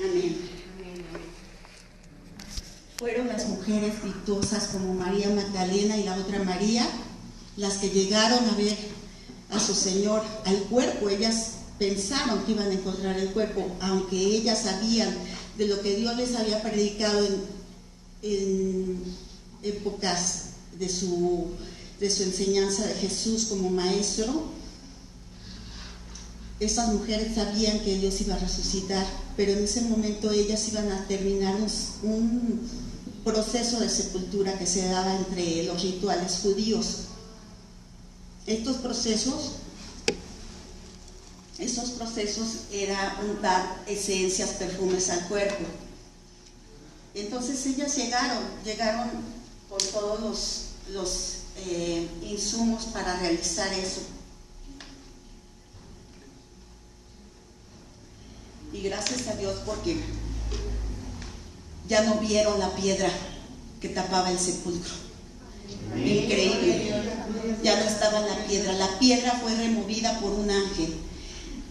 Amén. Fueron las mujeres virtuosas como María Magdalena y la otra María las que llegaron a ver a su Señor al cuerpo. Ellas pensaron que iban a encontrar el cuerpo, aunque ellas sabían de lo que Dios les había predicado en épocas de su enseñanza de Jesús como maestro. Estas mujeres sabían que Dios iba a resucitar, pero en ese momento ellas iban a terminar un proceso de sepultura que se daba entre los rituales judíos. Estos procesos era untar esencias, perfumes al cuerpo. Entonces ellas llegaron con todos los insumos para realizar eso. Y gracias a Dios porque ya no vieron la piedra que tapaba el sepulcro. Increíble. Ya no estaba la piedra fue removida por un ángel.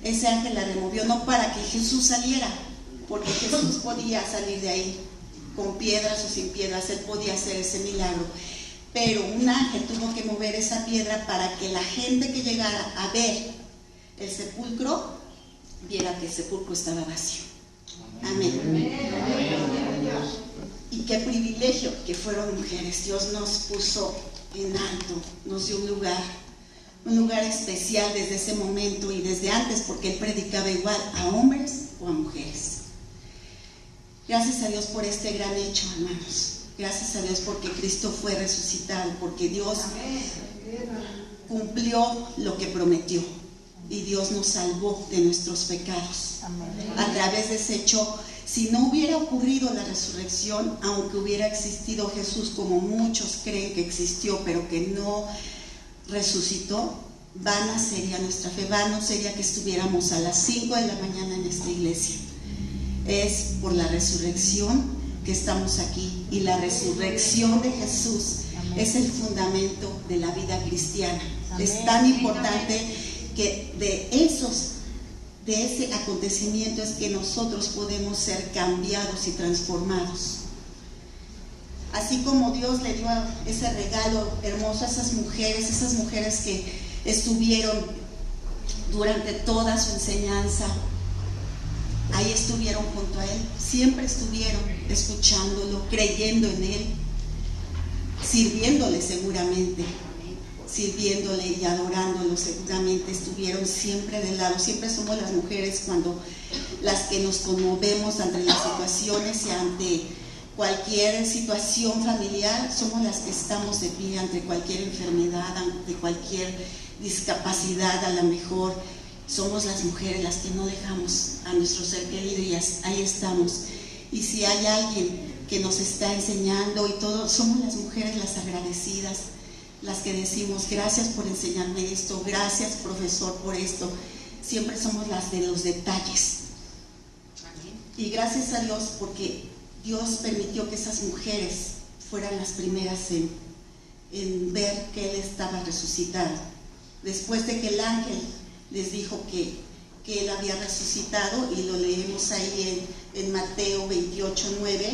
Ese ángel la removió no para que Jesús saliera, porque Jesús podía salir de ahí con piedras o sin piedras, él podía hacer ese milagro, pero un ángel tuvo que mover esa piedra para que la gente que llegara a ver el sepulcro viera que el sepulcro estaba vacío. Amén. Y qué privilegio que fueron mujeres. Dios nos puso en alto, nos dio un lugar especial desde ese momento y desde antes, porque él predicaba igual a hombres o a mujeres. Gracias a Dios por este gran hecho, hermanos. Gracias a Dios porque Cristo fue resucitado, porque Dios cumplió lo que prometió y Dios nos salvó de nuestros pecados. A través de ese hecho, si no hubiera ocurrido la resurrección, aunque hubiera existido Jesús como muchos creen que existió, pero que no resucitó, vana sería nuestra fe, vano sería que estuviéramos a las 5 de la mañana en esta iglesia. Es por la resurrección que estamos aquí, y la resurrección de Jesús es el fundamento de la vida cristiana. Es tan importante que de ese acontecimiento es que nosotros podemos ser cambiados y transformados. Así como Dios le dio ese regalo hermoso a esas mujeres que estuvieron durante toda su enseñanza, ahí estuvieron junto a Él, siempre estuvieron escuchándolo, creyendo en Él, sirviéndole seguramente, sirviéndole y adorándolo seguramente, estuvieron siempre de lado. Siempre somos las mujeres cuando las que nos conmovemos ante las situaciones y ante cualquier situación familiar, somos las que estamos de pie ante cualquier enfermedad, ante cualquier discapacidad. A lo mejor somos las mujeres las que no dejamos a nuestro ser querido y ahí estamos. Y si hay alguien que nos está enseñando y todo, somos las mujeres las agradecidas, las que decimos gracias por enseñarme esto, gracias profesor por esto. Siempre somos las de los detalles. Y gracias a Dios porque Dios permitió que esas mujeres fueran las primeras en ver que Él estaba resucitado. Después de que el ángel les dijo que Él había resucitado, y lo leemos ahí en Mateo 28:9,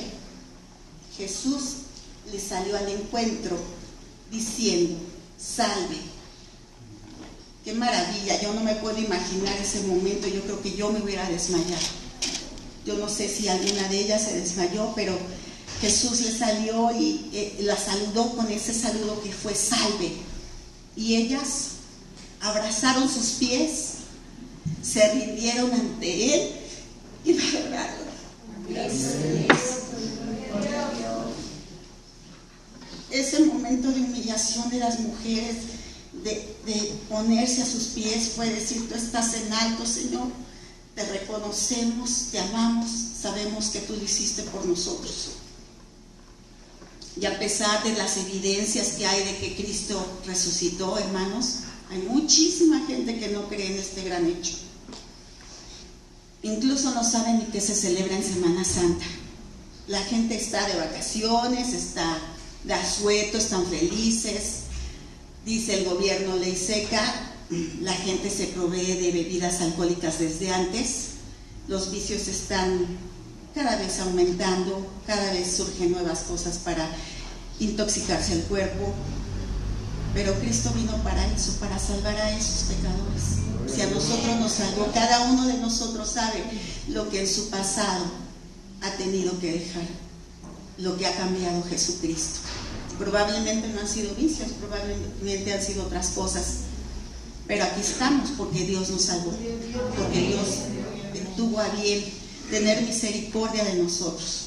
Jesús les salió al encuentro diciendo: salve. Qué maravilla. Yo no me puedo imaginar ese momento. Yo creo que yo me hubiera desmayado. Yo no sé si alguna de ellas se desmayó, pero Jesús le salió y la saludó con ese saludo que fue salve. Y ellas abrazaron sus pies, se rindieron ante Él y lo adoraron. Ese momento de humillación de las mujeres, de ponerse a sus pies, fue decir: tú estás en alto, Señor, te reconocemos, te amamos, sabemos que tú lo hiciste por nosotros. Y a pesar de las evidencias que hay de que Cristo resucitó, hermanos, hay muchísima gente que no cree en este gran hecho. Incluso no saben ni qué se celebra en Semana Santa. La gente está de vacaciones, está de asueto, están felices. Dice el gobierno ley seca, la gente se provee de bebidas alcohólicas desde antes, los vicios están cada vez aumentando, cada vez surgen nuevas cosas para intoxicarse el cuerpo. Pero Cristo vino para eso, para salvar a esos pecadores. Si a nosotros nos salvó, cada uno de nosotros sabe lo que en su pasado ha tenido que dejar, lo que ha cambiado Jesucristo. Probablemente no han sido vicios, probablemente han sido otras cosas, pero aquí estamos porque Dios nos salvó, porque Dios tuvo a bien tener misericordia de nosotros.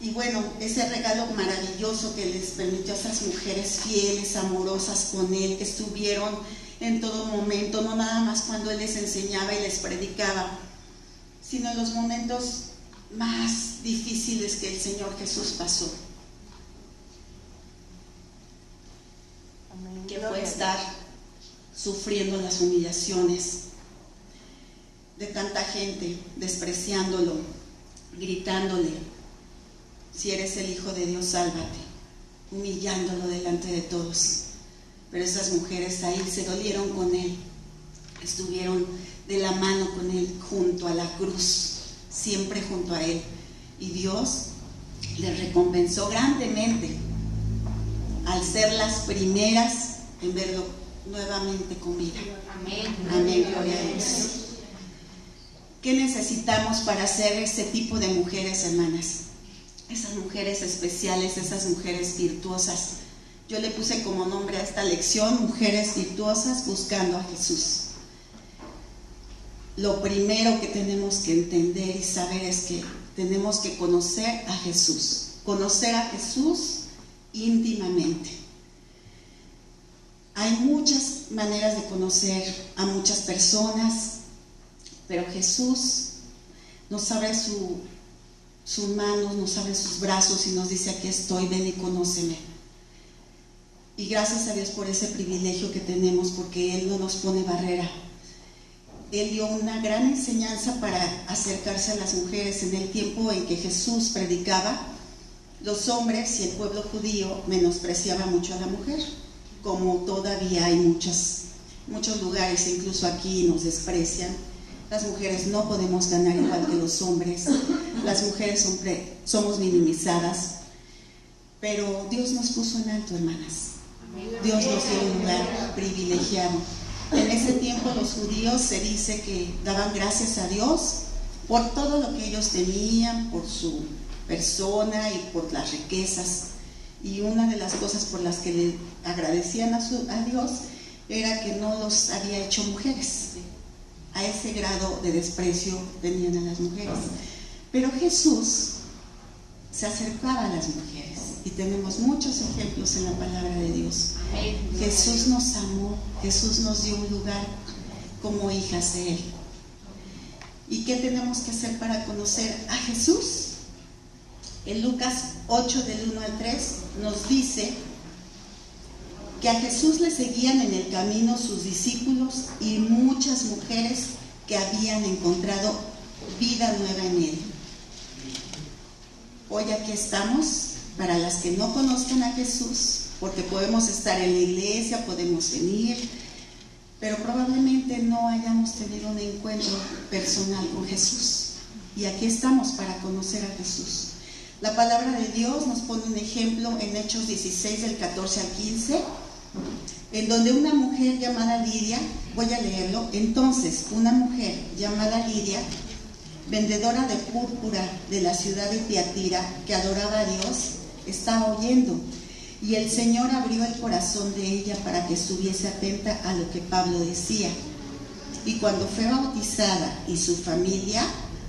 Y bueno, ese regalo maravilloso que les permitió a esas mujeres fieles, amorosas con Él, que estuvieron en todo momento, no nada más cuando Él les enseñaba y les predicaba, sino en los momentos más difíciles que el Señor Jesús pasó. Que fue estar sufriendo las humillaciones de tanta gente, despreciándolo, gritándole: si eres el Hijo de Dios, sálvate, humillándolo delante de todos. Pero esas mujeres ahí se dolieron con Él, estuvieron de la mano con Él junto a la cruz, siempre junto a Él. Y Dios les recompensó grandemente al ser las primeras en verlo nuevamente con vida. Amén. Amén, gloria a Dios. ¿Qué necesitamos para ser ese tipo de mujeres, hermanas? Esas mujeres especiales, esas mujeres virtuosas. Yo le puse como nombre a esta lección: mujeres virtuosas buscando a Jesús. Lo primero que tenemos que entender y saber es que tenemos que conocer a Jesús íntimamente. Hay muchas maneras de conocer a muchas personas, pero Jesús nos abre sus manos, nos abre sus brazos y nos dice: aquí estoy, ven y conóceme. Y gracias a Dios por ese privilegio que tenemos, porque Él no nos pone barrera. Él dio una gran enseñanza para acercarse a las mujeres. En el tiempo en que Jesús predicaba, los hombres y el pueblo judío menospreciaban mucho a la mujer, como todavía hay muchos lugares, incluso aquí nos desprecian. Las mujeres no podemos ganar igual que los hombres, las mujeres somos minimizadas, pero Dios nos puso en alto, hermanas. Dios nos dio un lugar privilegiado. En ese tiempo los judíos se dice que daban gracias a Dios por todo lo que ellos tenían, por su persona y por las riquezas. Y una de las cosas por las que le agradecían a Dios era que no los había hecho mujeres. A ese grado de desprecio tenían a las mujeres. Pero Jesús se acercaba a las mujeres, y tenemos muchos ejemplos en la palabra de Dios. Jesús nos amó, Jesús nos dio un lugar como hijas de Él. ¿Y qué tenemos que hacer para conocer a Jesús? En Lucas 8, del 1 al 3, nos dice que a Jesús le seguían en el camino sus discípulos y muchas mujeres que habían encontrado vida nueva en Él. Hoy aquí estamos para las que no conozcan a Jesús, porque podemos estar en la iglesia, podemos venir, pero probablemente no hayamos tenido un encuentro personal con Jesús. Y aquí estamos para conocer a Jesús. La palabra de Dios nos pone un ejemplo en Hechos 16, del 14 al 15, en donde una mujer llamada Lidia, voy a leerlo. Entonces, una mujer llamada Lidia, vendedora de púrpura de la ciudad de Tiatira, que adoraba a Dios, estaba oyendo, y el Señor abrió el corazón de ella para que estuviese atenta a lo que Pablo decía. Y cuando fue bautizada y su familia,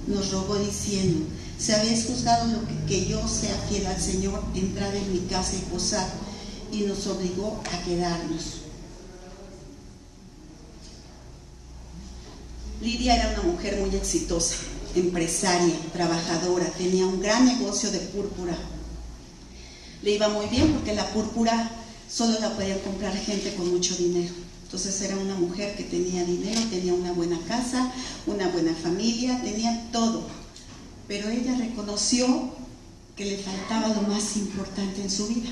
nos rogó diciendo: si habéis juzgado que yo sea fiel al Señor, entrad en mi casa y posad. Y nos obligó a quedarnos. Lidia era una mujer muy exitosa, empresaria, trabajadora, tenía un gran negocio de púrpura. Le iba muy bien porque la púrpura solo la podían comprar gente con mucho dinero. Entonces era una mujer que tenía dinero, tenía una buena casa, una buena familia, tenía todo. Pero ella reconoció que le faltaba lo más importante en su vida,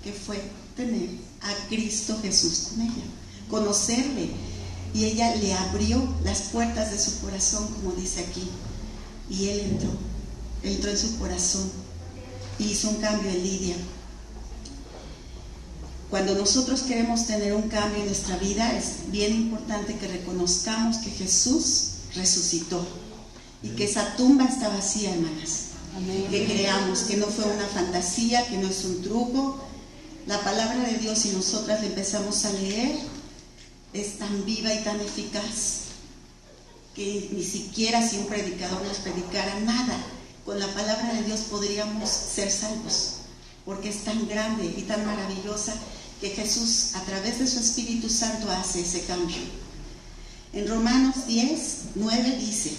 que fue tener a Cristo Jesús con ella, conocerle. Y ella le abrió las puertas de su corazón, como dice aquí. Y Él entró en su corazón y hizo un cambio en Lidia. Cuando nosotros queremos tener un cambio en nuestra vida, es bien importante que reconozcamos que Jesús resucitó y que esa tumba está vacía, hermanas. Amén. Que creamos que no fue una fantasía, que no es un truco. La palabra de Dios, si nosotras la empezamos a leer, es tan viva y tan eficaz que ni siquiera si un predicador nos predicara nada, con la palabra de Dios podríamos ser salvos, porque es tan grande y tan maravillosa que Jesús a través de su Espíritu Santo hace ese cambio. En Romanos 10:9 dice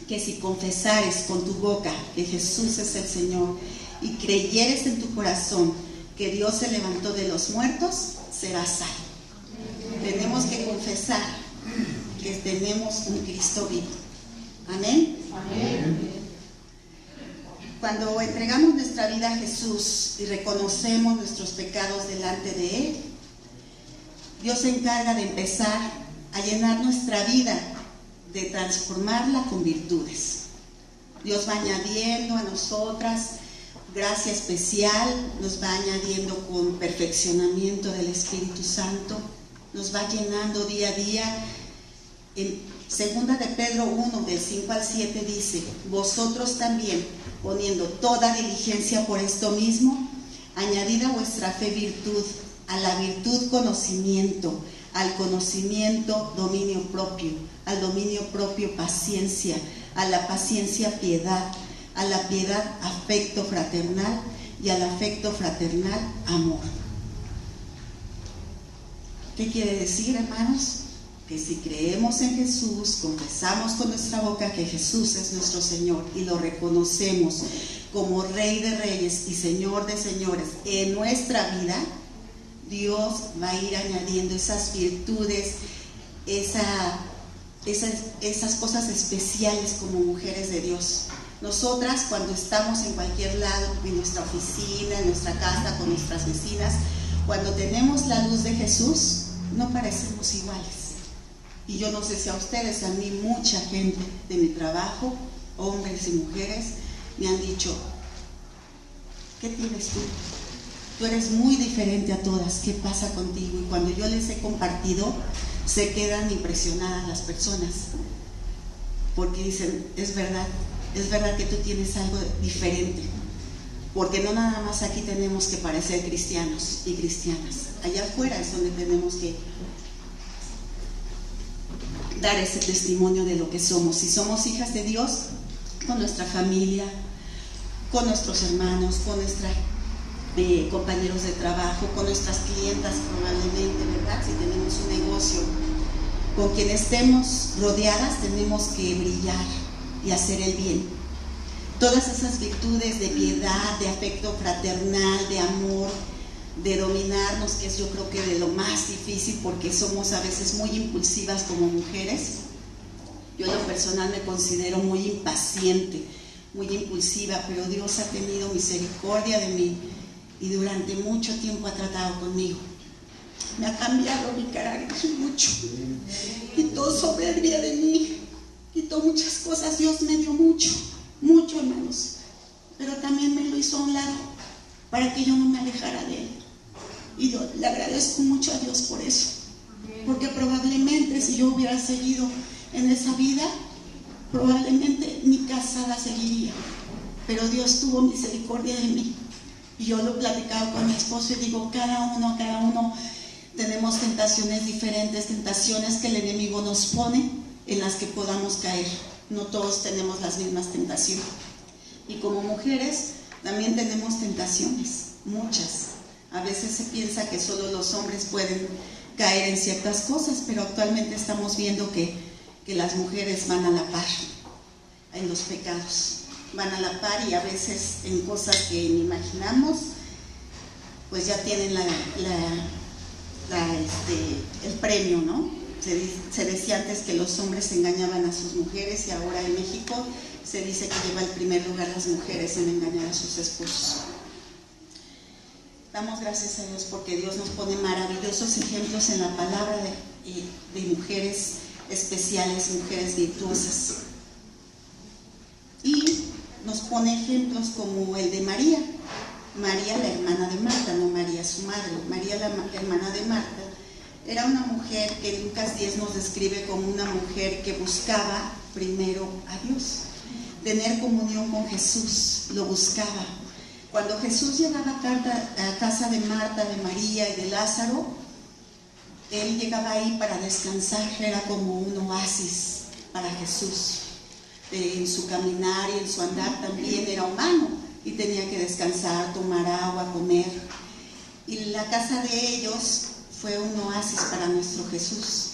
que si confesares con tu boca que Jesús es el Señor y creyeres en tu corazón que Dios se levantó de los muertos, serás salvo. Tenemos que confesar que tenemos un Cristo vivo. Amén. Amén. Cuando entregamos nuestra vida a Jesús y reconocemos nuestros pecados delante de Él, Dios se encarga de empezar a llenar nuestra vida, de transformarla con virtudes. Dios va añadiendo a nosotras gracia especial, nos va añadiendo con perfeccionamiento del Espíritu Santo, nos va llenando día a día. En 2 de Pedro 1, del 5 al 7 dice: vosotros también, poniendo toda diligencia por esto mismo, añadid a vuestra fe virtud, a la virtud conocimiento, al conocimiento dominio propio, al dominio propio paciencia, a la paciencia piedad, a la piedad afecto fraternal y al afecto fraternal amor. ¿Qué quiere decir, hermanos? Que si creemos en Jesús, confesamos con nuestra boca que Jesús es nuestro Señor y lo reconocemos como Rey de Reyes y Señor de Señores en nuestra vida, Dios va a ir añadiendo esas virtudes, esas cosas especiales como mujeres de Dios. Nosotras, cuando estamos en cualquier lado, en nuestra oficina, en nuestra casa, con nuestras vecinas, cuando tenemos la luz de Jesús, no parecemos iguales. Y yo no sé si a ustedes, a mí mucha gente de mi trabajo, hombres y mujeres, me han dicho: ¿qué tienes tú? Tú eres muy diferente a todas, ¿qué pasa contigo? Y cuando yo les he compartido, se quedan impresionadas las personas, porque dicen: es verdad que tú tienes algo diferente, porque no nada más aquí tenemos que parecer cristianos y cristianas, allá afuera es donde tenemos que dar ese testimonio de lo que somos. Si somos hijas de Dios, con nuestra familia, con nuestros hermanos, con nuestros compañeros de trabajo, con nuestras clientas probablemente, ¿verdad? Si tenemos un negocio, con quien estemos rodeadas tenemos que brillar y hacer el bien. Todas esas virtudes de piedad, de afecto fraternal, de amor, de dominarnos, que es yo creo que de lo más difícil, porque somos a veces muy impulsivas como mujeres. Yo en lo personal me considero muy impaciente, muy impulsiva, pero Dios ha tenido misericordia de mí y durante mucho tiempo ha tratado conmigo. Me ha cambiado mi carácter mucho, quitó soberbia de mí, quitó muchas cosas. Dios me dio mucho, hermanos, pero también me lo hizo a un lado para que yo no me alejara de Él. Y yo le agradezco mucho a Dios por eso, porque probablemente si yo hubiera seguido en esa vida, probablemente ni casada seguiría, pero Dios tuvo misericordia de mí. Y yo lo he platicado con mi esposo y digo: cada uno tenemos tentaciones diferentes, tentaciones que el enemigo nos pone en las que podamos caer. No todos tenemos las mismas tentaciones, y como mujeres también tenemos tentaciones, muchas. A veces se piensa que solo los hombres pueden caer en ciertas cosas, pero actualmente estamos viendo que las mujeres van a la par en los pecados, van a la par, y a veces en cosas que ni imaginamos, pues ya tienen el premio, ¿no? Se decía antes que los hombres engañaban a sus mujeres, y ahora en México se dice que lleva el primer lugar las mujeres en engañar a sus esposos. Damos gracias a Dios porque Dios nos pone maravillosos ejemplos en la palabra de mujeres especiales, mujeres virtuosas. nos pone ejemplos como el de María. María, la hermana de Marta, no María su madre. María, la hermana de Marta, era una mujer que Lucas 10 nos describe como una mujer que buscaba primero a Dios, tener comunión con Jesús, lo buscaba. Cuando Jesús llegaba a casa de Marta, de María y de Lázaro, él llegaba ahí para descansar, era como un oasis para Jesús. En su caminar y en su andar también era humano y tenía que descansar, tomar agua, comer. Y la casa de ellos fue un oasis para nuestro Jesús.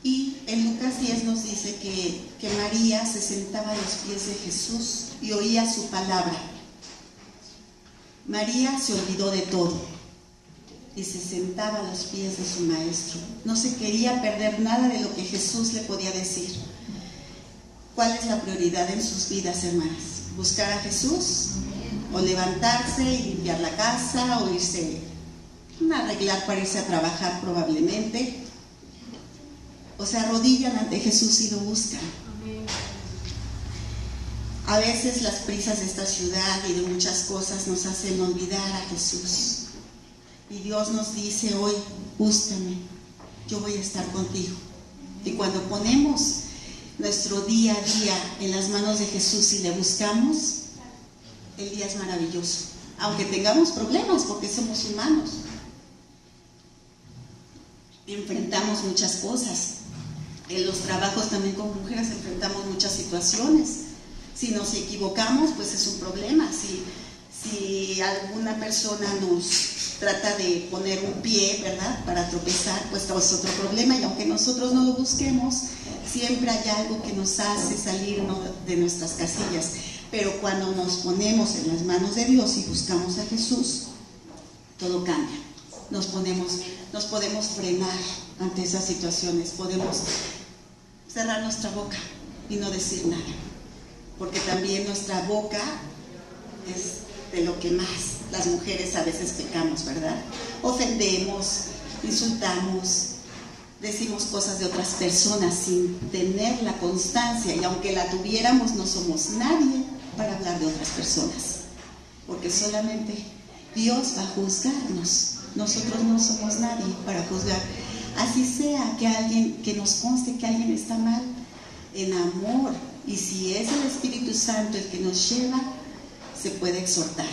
Y en Lucas 10 nos dice que María se sentaba a los pies de Jesús y oía su palabra. María se olvidó de todo y se sentaba a los pies de su maestro. No se quería perder nada de lo que Jesús le podía decir. ¿Cuál es la prioridad en sus vidas, hermanas? ¿Buscar a Jesús? ¿O levantarse y limpiar la casa? ¿O irse a arreglar para irse a trabajar probablemente? O se arrodillan ante Jesús y lo buscan. A veces las prisas de esta ciudad y de muchas cosas nos hacen olvidar a Jesús. Y Dios nos dice hoy, búscame, yo voy a estar contigo. Y cuando ponemos nuestro día a día en las manos de Jesús y le buscamos, el día es maravilloso. Aunque tengamos problemas, porque somos humanos. Enfrentamos muchas cosas. En los trabajos también con mujeres enfrentamos muchas situaciones. Si nos equivocamos, pues es un problema. Si alguna persona nos trata de poner un pie, ¿verdad?, para tropezar, pues es otro problema. Y aunque nosotros no lo busquemos, siempre hay algo que nos hace salirnos de nuestras casillas. Pero cuando nos ponemos en las manos de Dios y buscamos a Jesús, todo cambia. Nos podemos frenar ante esas situaciones, podemos cerrar nuestra boca y no decir nada, porque también nuestra boca es de lo que más las mujeres a veces pecamos, ¿verdad? Ofendemos, insultamos, decimos cosas de otras personas sin tener la constancia, y aunque la tuviéramos, no somos nadie para hablar de otras personas, porque solamente Dios va a juzgarnos. Nosotros no somos nadie para juzgar. Así sea que nos conste que alguien está mal, en amor, y si es el Espíritu Santo el que nos lleva, se puede exhortar.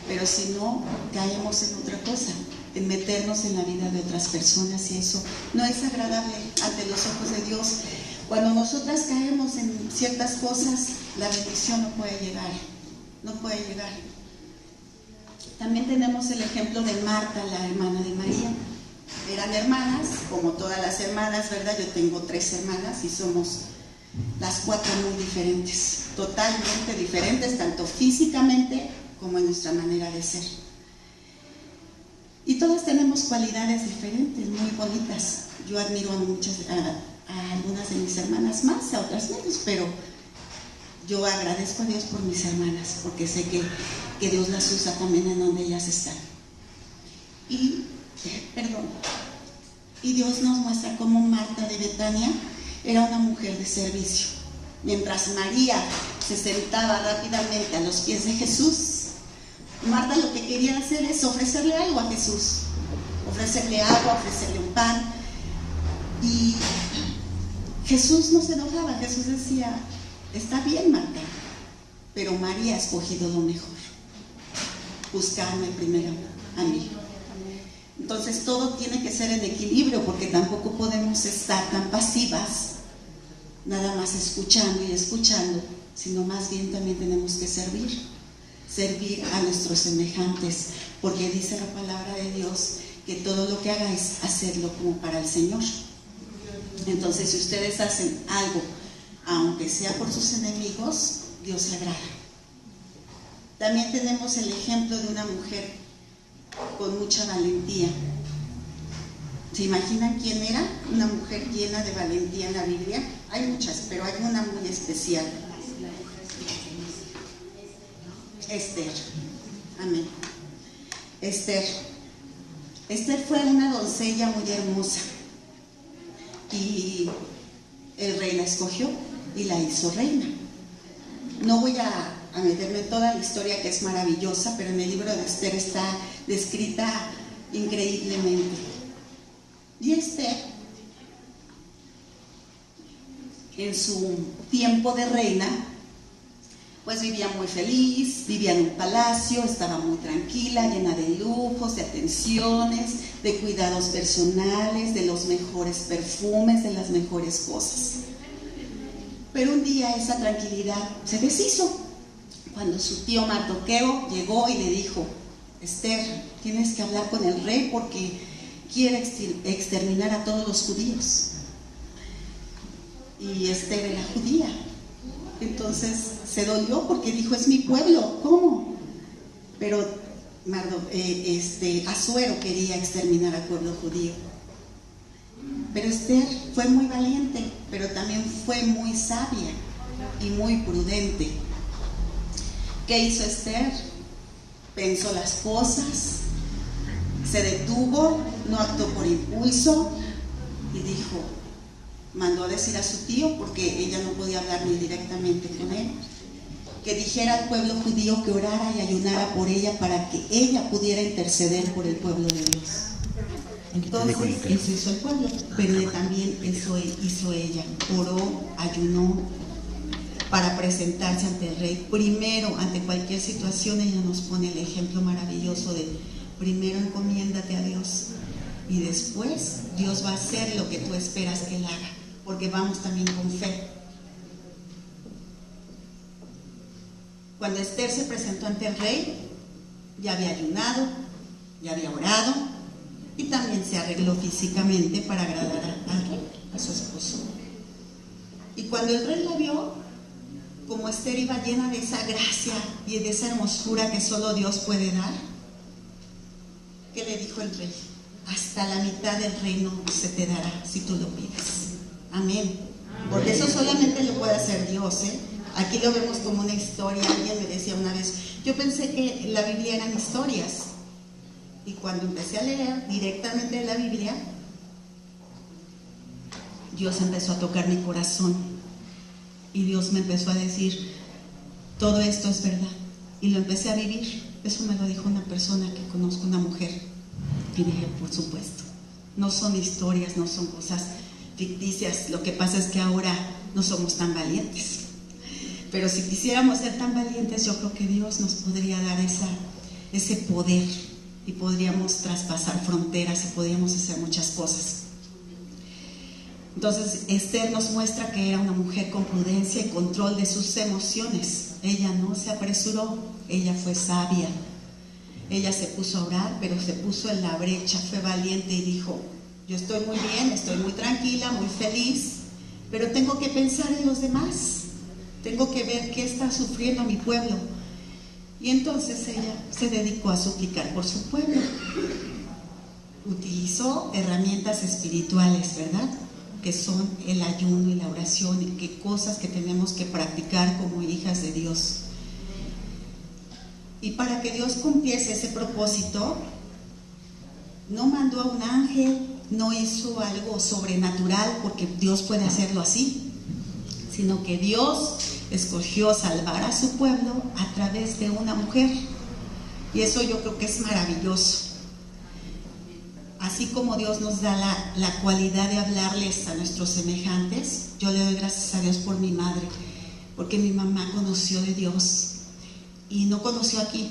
Pero si no, caemos en otra cosa, en meternos en la vida de otras personas, y eso no es agradable ante los ojos de Dios. Cuando nosotras caemos en ciertas cosas, la bendición no puede llegar, no puede llegar. También tenemos el ejemplo de Marta, la hermana de María. Eran hermanas, como todas las hermanas, ¿verdad? Yo tengo 3 hermanas y somos las 4 muy diferentes, totalmente diferentes, tanto físicamente como en nuestra manera de ser. Y todas tenemos cualidades diferentes, muy bonitas. Yo admiro a algunas de mis hermanas más, a otras menos, pero yo agradezco a Dios por mis hermanas, porque sé que Dios las usa también en donde ellas están. Y Dios nos muestra cómo Marta de Betania era una mujer de servicio. Mientras María se sentaba rápidamente a los pies de Jesús, Marta lo que quería hacer es ofrecerle algo a Jesús, ofrecerle agua, ofrecerle un pan. Y Jesús no se enojaba. Jesús decía: está bien, Marta, pero María ha escogido lo mejor, buscarme primero a mí. Entonces todo tiene que ser en equilibrio, porque tampoco podemos estar tan pasivas, nada más escuchando y escuchando, sino más bien también tenemos que servir a nuestros semejantes, porque dice la palabra de Dios que todo lo que hagáis, hacedlo como para el Señor. Entonces, si ustedes hacen algo, aunque sea por sus enemigos, Dios le agrada. También tenemos el ejemplo de una mujer con mucha valentía. ¿Se imaginan quién era? Una mujer llena de valentía en la Biblia. Hay muchas, pero hay una muy especial. Esther. Amén. Esther fue una doncella muy hermosa, y el rey la escogió y la hizo reina. No voy a meterme en toda la historia, que es maravillosa, pero en el libro de Esther está descrita increíblemente. Y Esther, en su tiempo de reina, pues vivía muy feliz, vivía en un palacio, estaba muy tranquila, llena de lujos, de atenciones, de cuidados personales, de los mejores perfumes, de las mejores cosas. Pero un día esa tranquilidad se deshizo cuando su tío Mardoqueo llegó y le dijo: Esther, tienes que hablar con el rey porque quiere exterminar a todos los judíos. Y Esther era judía. Entonces se dolió porque dijo: es mi pueblo, ¿cómo? Pero Asuero quería exterminar al pueblo judío. Pero Esther fue muy valiente, pero también fue muy sabia y muy prudente. ¿Qué hizo Esther? Pensó las cosas, se detuvo, no actuó por impulso y dijo, mandó a decir a su tío, porque ella no podía hablar ni directamente con él, que dijera al pueblo judío que orara y ayunara por ella para que ella pudiera interceder por el pueblo de Dios. Entonces, eso hizo el pueblo, pero también eso hizo ella. Oró, ayunó para presentarse ante el rey. Primero, ante cualquier situación, ella nos pone el ejemplo maravilloso de primero encomiéndate a Dios y después Dios va a hacer lo que tú esperas que Él haga, porque vamos también con fe. Cuando Esther se presentó ante el rey, ya había ayunado, ya había orado, y también se arregló físicamente para agradar al rey, a su esposo. Y cuando el rey la vio, como Esther iba llena de esa gracia y de esa hermosura que solo Dios puede dar, ¿qué le dijo el rey? Hasta la mitad del reino se te dará si tú lo pides. Amén. Porque eso solamente lo puede hacer Dios, ¿eh? Aquí lo vemos como una historia. Alguien me decía una vez, yo pensé que la Biblia eran historias. Y cuando empecé a leer directamente de la Biblia, Dios empezó a tocar mi corazón. Y Dios me empezó a decir, todo esto es verdad. Y lo empecé a vivir. Eso me lo dijo una persona que conozco, una mujer. Y dije, por supuesto, no son historias, no son cosas ficticias. Lo que pasa es que ahora no somos tan valientes. Pero si quisiéramos ser tan valientes, yo creo que Dios nos podría dar ese poder. Y podríamos traspasar fronteras y podríamos hacer muchas cosas. Entonces Esther nos muestra que era una mujer con prudencia y control de sus emociones. Ella no se apresuró, ella fue sabia. Ella se puso a orar, pero se puso en la brecha, fue valiente y dijo, yo estoy muy bien, estoy muy tranquila, muy feliz, pero tengo que pensar en los demás. Tengo que ver qué está sufriendo mi pueblo. Y entonces ella se dedicó a suplicar por su pueblo. Utilizó herramientas espirituales, ¿verdad? Que son el ayuno y la oración, y que cosas que tenemos que practicar como hijas de Dios. Y para que Dios cumpliese ese propósito, no mandó a un ángel, no hizo algo sobrenatural, porque Dios puede hacerlo así, sino que Dios escogió salvar a su pueblo a través de una mujer. Y eso yo creo que es maravilloso. Así como Dios nos da la cualidad de hablarles a nuestros semejantes, yo le doy gracias a Dios por mi madre, porque mi mamá conoció de Dios y no conoció aquí,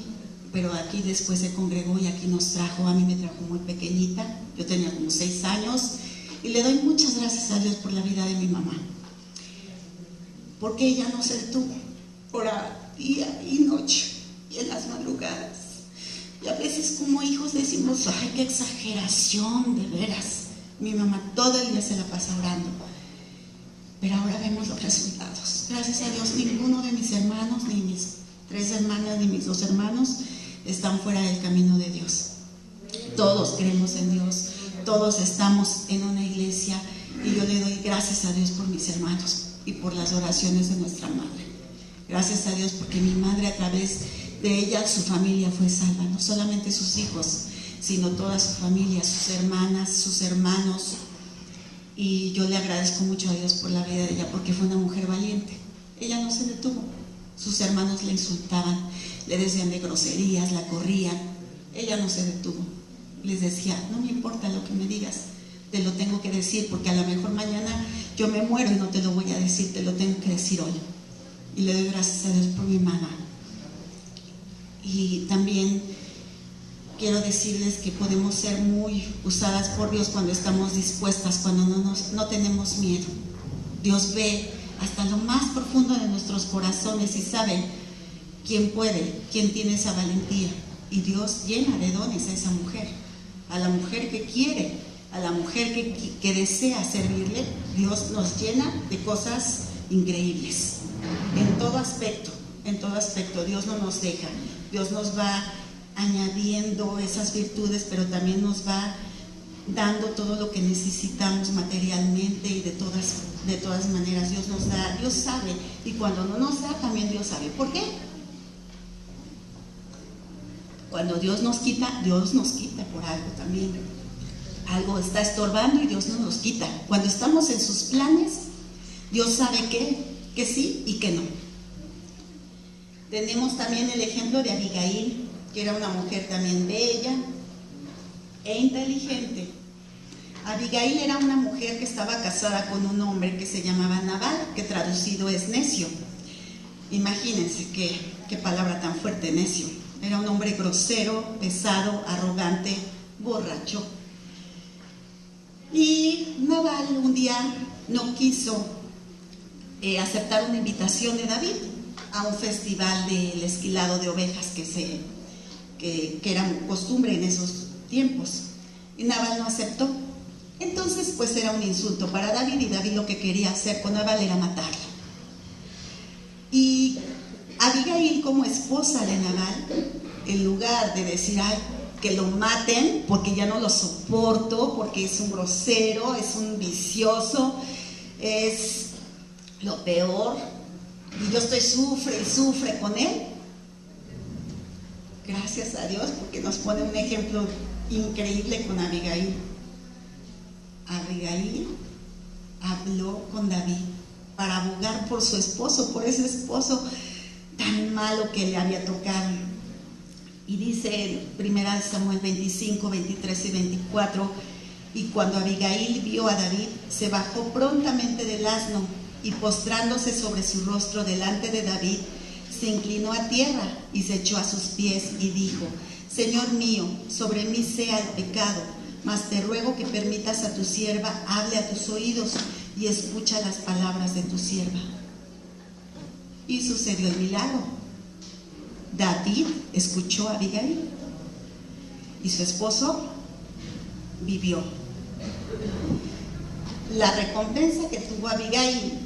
pero aquí después se congregó y aquí nos trajo. A mí me trajo muy pequeñita, yo tenía como 6 años, y le doy muchas gracias a Dios por la vida de mi mamá, porque ella no se detuvo, oraba día y noche y en las madrugadas. Y a veces como hijos decimos, ay, qué exageración, de veras. Mi mamá todo el día se la pasa orando. Pero ahora vemos los resultados. Gracias a Dios, ninguno de mis hermanos, ni mis 3 hermanas, ni mis 2 hermanos, están fuera del camino de Dios. Todos creemos en Dios, todos estamos en una iglesia, y yo le doy gracias a Dios por mis hermanos y por las oraciones de nuestra madre. Gracias a Dios porque mi madre, a través de ella, su familia fue salva, no solamente sus hijos, sino toda su familia, sus hermanas, sus hermanos. Y yo le agradezco mucho a Dios por la vida de ella, porque fue una mujer valiente. Ella no se detuvo, Sus hermanos la insultaban, le decían de groserías, la corrían. Ella no se detuvo. Les decía, no me importa lo que me digas, te lo tengo que decir, porque a lo mejor mañana yo me muero y no te lo voy a decir, te lo tengo que decir hoy. Y le doy gracias a Dios por mi mamá. Y también quiero decirles que podemos ser muy usadas por Dios cuando estamos dispuestas, cuando no tenemos miedo. Dios ve hasta lo más profundo de nuestros corazones y sabe quién puede, quién tiene esa valentía. Y Dios llena de dones a esa mujer, a la mujer que quiere, a la mujer que desea servirle. Dios nos llena de cosas increíbles, en todo aspecto, Dios no nos deja. Dios nos va añadiendo esas virtudes, pero también nos va dando todo lo que necesitamos materialmente y de todas maneras. Dios nos da, Dios sabe, y cuando no nos da, también Dios sabe. ¿Por qué? Cuando Dios nos quita por algo también. Algo está estorbando y Dios no nos quita. Cuando estamos en sus planes, Dios sabe que sí y que no. Tenemos también el ejemplo de Abigail, que era una mujer también bella e inteligente. Abigail era una mujer que estaba casada con un hombre que se llamaba Nabal, que traducido es necio. Imagínense qué palabra tan fuerte, necio. Era un hombre grosero, pesado, arrogante, borracho. Y Nabal un día no quiso aceptar una invitación de David a un festival del esquilado de ovejas que era costumbre en esos tiempos. Y Nabal no aceptó. Entonces pues era un insulto para David, y David lo que quería hacer con Nabal era matarlo. Y Abigail, como esposa de Nabal, en lugar de decir, ay, que lo maten porque ya no lo soporto, porque es un grosero, es un vicioso, es lo peor, y yo estoy sufre y sufre con él. Gracias a Dios, porque nos pone un ejemplo increíble con Abigail. Abigail habló con David para abogar por su esposo, por ese esposo tan malo que le había tocado. Y dice en 1 Samuel 25, 23 y 24, y cuando Abigail vio a David, se bajó prontamente del asno y postrándose sobre su rostro delante de David, se inclinó a tierra y se echó a sus pies y dijo, Señor mío, sobre mí sea el pecado, mas te ruego que permitas a tu sierva hable a tus oídos y escucha las palabras de tu sierva. Y sucedió el milagro. David escuchó a Abigail y su esposo vivió. La recompensa que tuvo Abigail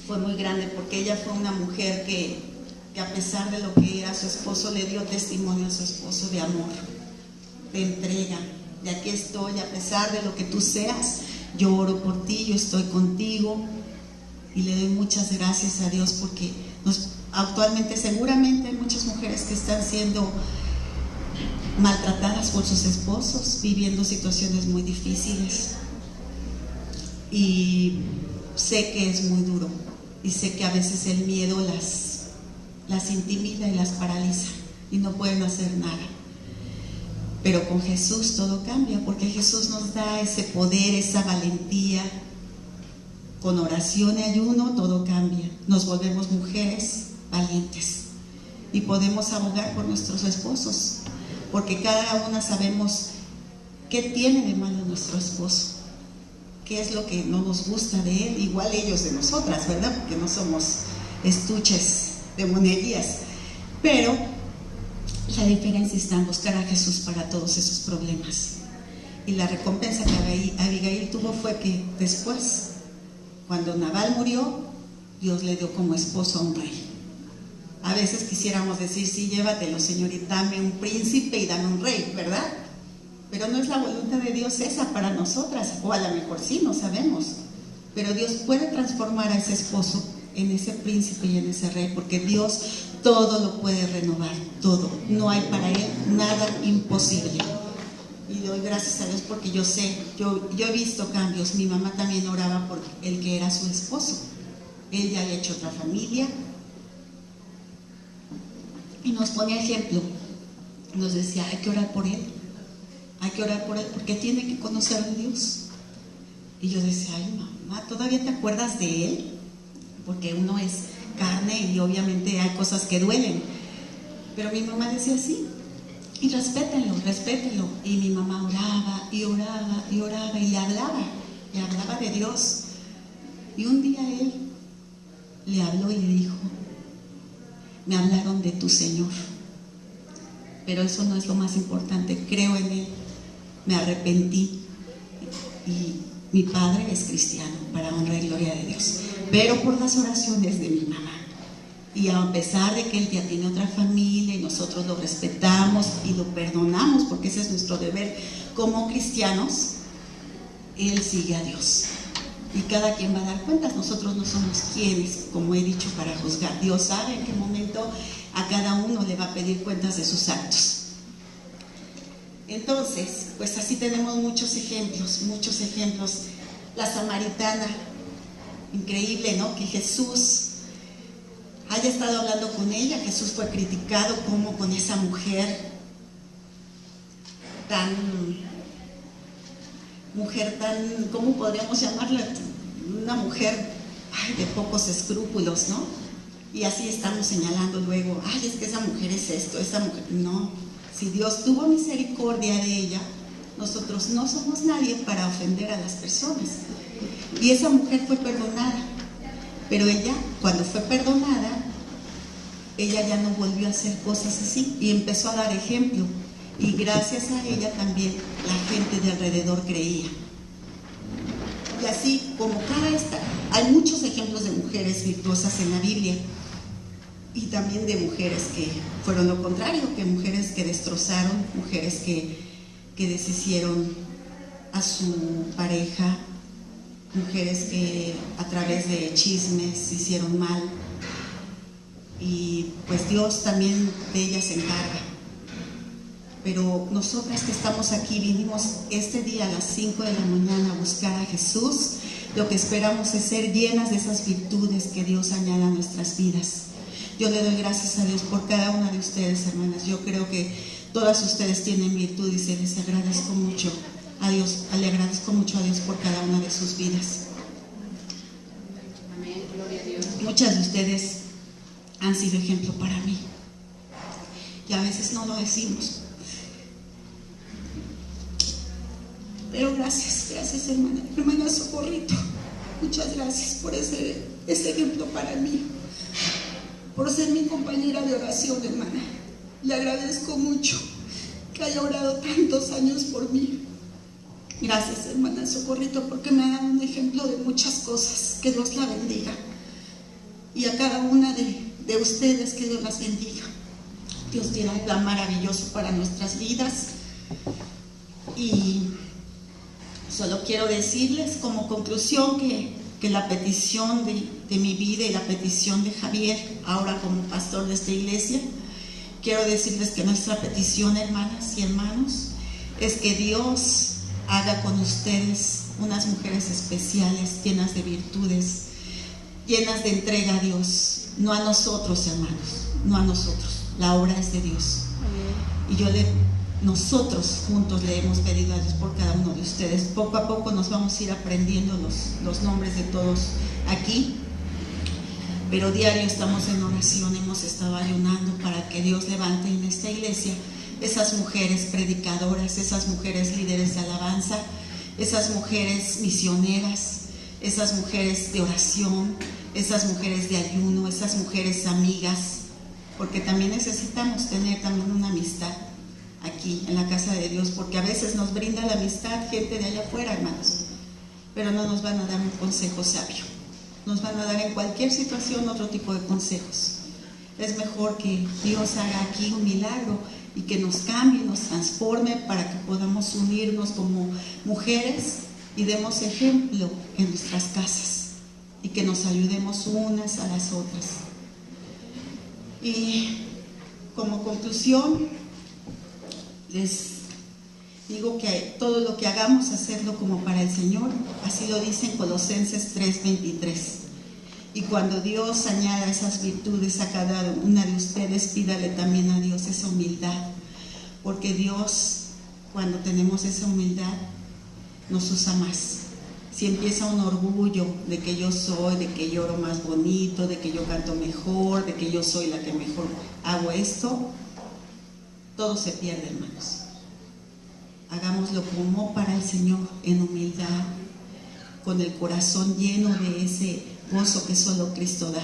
fue muy grande, porque ella fue una mujer que a pesar de lo que era su esposo, le dio testimonio a su esposo de amor, de entrega, de aquí estoy, a pesar de lo que tú seas, yo oro por ti, yo estoy contigo. Y le doy muchas gracias a Dios, porque actualmente seguramente hay muchas mujeres que están siendo maltratadas por sus esposos, viviendo situaciones muy difíciles. Y sé que es muy duro, y sé que a veces el miedo las intimida y las paraliza, y no pueden hacer nada. Pero con Jesús todo cambia, porque Jesús nos da ese poder, esa valentía. Con oración y ayuno todo cambia. Nos volvemos mujeres valientes y podemos abogar por nuestros esposos, porque cada una sabemos qué tiene de malo nuestro esposo, qué es lo que no nos gusta de él, igual ellos de nosotras, ¿verdad? Porque no somos estuches de monerías, pero la diferencia está en buscar a Jesús para todos esos problemas. Y la recompensa que Abigail tuvo fue que después, cuando Nabal murió, Dios le dio como esposo a un rey. A veces quisiéramos decir, sí, llévatelo, señorita, dame un príncipe y dame un rey, ¿verdad? Pero no es la voluntad de Dios esa para nosotras, o a lo mejor sí, no sabemos. Pero Dios puede transformar a ese esposo en ese príncipe y en ese rey, porque Dios todo lo puede renovar, todo. No hay para Él nada imposible. Y doy gracias a Dios porque yo sé, yo he visto cambios. Mi mamá también oraba por el que era su esposo. Él ya había hecho otra familia y nos ponía ejemplo. Nos decía, hay que orar por él, porque tiene que conocer a Dios. Y yo decía, ay mamá, ¿todavía te acuerdas de él? Porque uno es carne y obviamente hay cosas que duelen. Pero mi mamá decía sí, y respétenlo. Y mi mamá oraba y le hablaba de Dios. Y un día él le habló y le dijo, me hablaron de tu Señor, pero eso no es lo más importante, creo en él, me arrepentí y mi padre es cristiano, para honra y gloria de Dios, pero por las oraciones de mi mamá. Y a pesar de que él ya tiene otra familia y nosotros lo respetamos y lo perdonamos, porque ese es nuestro deber como cristianos, él sigue a Dios. Y cada quien va a dar cuentas. Nosotros no somos quienes, como he dicho, para juzgar. Dios sabe en qué momento a cada uno le va a pedir cuentas de sus actos. Entonces, pues así tenemos muchos ejemplos. La samaritana, increíble, ¿no? Que Jesús haya estado hablando con ella. Jesús fue criticado como con esa mujer tan, ¿cómo podríamos llamarla? Una mujer de pocos escrúpulos, ¿no? Y así estamos señalando luego, es que esa mujer es esto, esa mujer. No, si Dios tuvo misericordia de ella, nosotros no somos nadie para ofender a las personas. Y esa mujer fue perdonada, pero ella, cuando fue perdonada, ella ya no volvió a hacer cosas así y empezó a dar ejemplo. Y gracias a ella también la gente de alrededor creía. Y así como hay muchos ejemplos de mujeres virtuosas en la Biblia, y también de mujeres que fueron lo contrario, que mujeres que destrozaron, mujeres que deshicieron a su pareja, mujeres que a través de chismes hicieron mal, y pues Dios también de ellas se encarga. Pero nosotras que estamos aquí vinimos este día a las 5 de la mañana a buscar a Jesús. Lo que esperamos es ser llenas de esas virtudes que Dios añada a nuestras vidas. Yo le doy gracias a Dios por cada una de ustedes, hermanas. Yo creo que todas ustedes tienen virtud y se les agradezco mucho a Dios. Le agradezco mucho a Dios por cada una de sus vidas. Amén, gloria a Dios. Muchas de ustedes han sido ejemplo para mí. Y a veces no lo decimos. Pero gracias hermana Socorrito, muchas gracias por ese ejemplo para mí, por ser mi compañera de oración, hermana. Le agradezco mucho que haya orado tantos años por mí. Gracias, hermana Socorrito, porque me ha dado un ejemplo de muchas cosas. Que Dios la bendiga. Y a cada una de ustedes, que Dios las bendiga. Dios tiene un plan maravilloso para nuestras vidas. Y solo quiero decirles como conclusión que la petición de mi vida y la petición de Javier, ahora como pastor de esta iglesia, quiero decirles que nuestra petición, hermanas y hermanos, es que Dios haga con ustedes unas mujeres especiales, llenas de virtudes, llenas de entrega a Dios, no a nosotros, hermanos, no a nosotros. La obra es de Dios. Y nosotros juntos le hemos pedido a Dios por cada uno de ustedes. Poco a poco nos vamos a ir aprendiendo los nombres de todos aquí, pero diario estamos en oración, hemos estado ayunando para que Dios levante en esta iglesia esas mujeres predicadoras, esas mujeres líderes de alabanza, esas mujeres misioneras, esas mujeres de oración, esas mujeres de ayuno, esas mujeres amigas, porque también necesitamos tener también una amistad aquí en la casa de Dios, porque a veces nos brinda la amistad gente de allá afuera, hermanos, pero no nos van a dar un consejo sabio, nos van a dar en cualquier situación otro tipo de consejos. Es mejor que Dios haga aquí un milagro y que nos cambie, nos transforme para que podamos unirnos como mujeres y demos ejemplo en nuestras casas y que nos ayudemos unas a las otras. Y como conclusión, les digo que todo lo que hagamos, hacerlo como para el Señor. Así lo dice en Colosenses 3:23. Y cuando Dios añada esas virtudes a cada una de ustedes, pídale también a Dios esa humildad, porque Dios, cuando tenemos esa humildad, nos usa más. Si empieza un orgullo de que yo soy, de que lloro más bonito, de que yo canto mejor, de que yo soy la que mejor hago esto, todo se pierde, hermanos. Hagámoslo como para el Señor, en humildad, con el corazón lleno de ese gozo que solo Cristo da.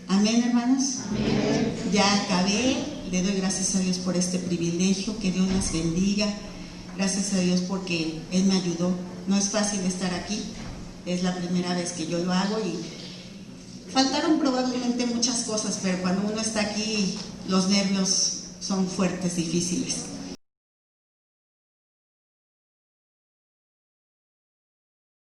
Amén, hermanos. Amén. Ya acabé. Le doy gracias a Dios por este privilegio. Que Dios las bendiga. Gracias a Dios porque Él me ayudó. No es fácil estar aquí. Es la primera vez que yo lo hago y faltaron probablemente muchas cosas, pero cuando uno está aquí, los nervios son fuertes, difíciles.